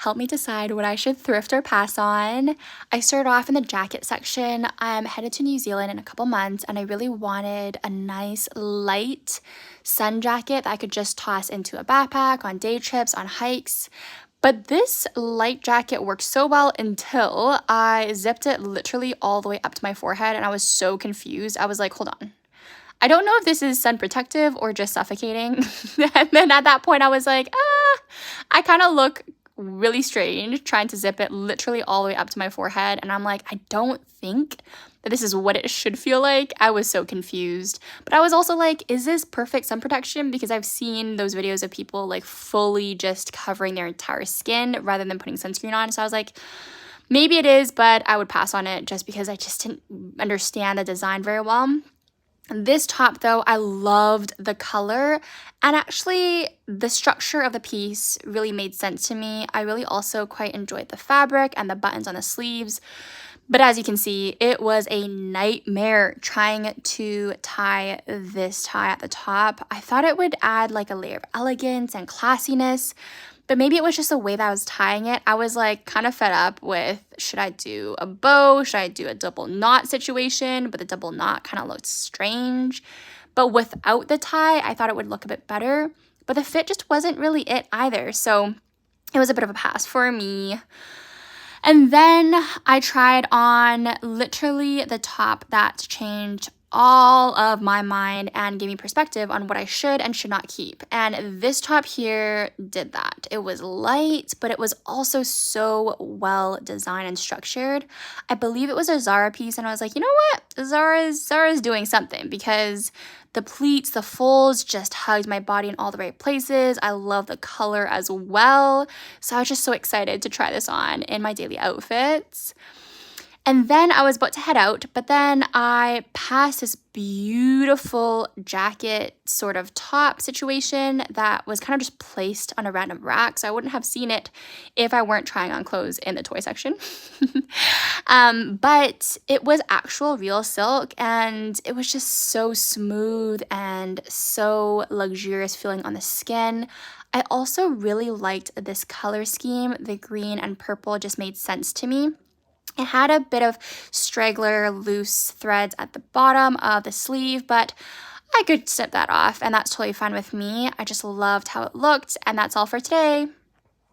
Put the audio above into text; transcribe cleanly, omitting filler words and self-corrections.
help me decide what I should thrift or pass on. I started off in the jacket section. I'm headed to New Zealand in a couple months, and I really wanted a nice light sun jacket that I could just toss into a backpack on day trips, on hikes. But this light jacket worked so well until I zipped it literally all the way up to my forehead, and I was so confused. I was like, hold on. I don't know if this is sun protective or just suffocating. And then at that point, I was like, I kind of look really strange trying to zip it literally all the way up to my forehead. And I'm like, I don't think that this is what it should feel like. I was so confused. But I was also like, is this perfect sun protection? Because I've seen those videos of people like fully just covering their entire skin rather than putting sunscreen on. So I was like, maybe it is, but I would pass on it just because I just didn't understand the design very well. This top though, I loved the color, and actually the structure of the piece really made sense to me. I really also quite enjoyed the fabric and the buttons on the sleeves. But as you can see, it was a nightmare trying to tie this tie at the top. I thought it would add like a layer of elegance and classiness, but maybe it was just the way that I was tying it. I was like kind of fed up with, should I do a bow? Should I do a double knot situation? But the double knot kind of looked strange. But without the tie, I thought it would look a bit better. But the fit just wasn't really it either. So it was a bit of a pass for me. And then I tried on literally the top that changed all of my mind and gave me perspective on what I should and should not keep. And this top here did that. It was light, but it was also so well designed and structured. I believe it was a Zara piece, and I was like, you know what? Zara's doing something, because the pleats, the folds just hugged my body in all the right places. I love the color as well. So I was just so excited to try this on in my daily outfits. And then I was about to head out, but then I passed this beautiful jacket sort of top situation that was kind of just placed on a random rack. So I wouldn't have seen it if I weren't trying on clothes in the toy section. But it was actual real silk, and it was just so smooth and so luxurious feeling on the skin. I also really liked this color scheme. The green and purple just made sense to me. It had a bit of straggler loose threads at the bottom of the sleeve, but I could snip that off, and that's totally fine with me. I just loved how it looked, and that's all for today.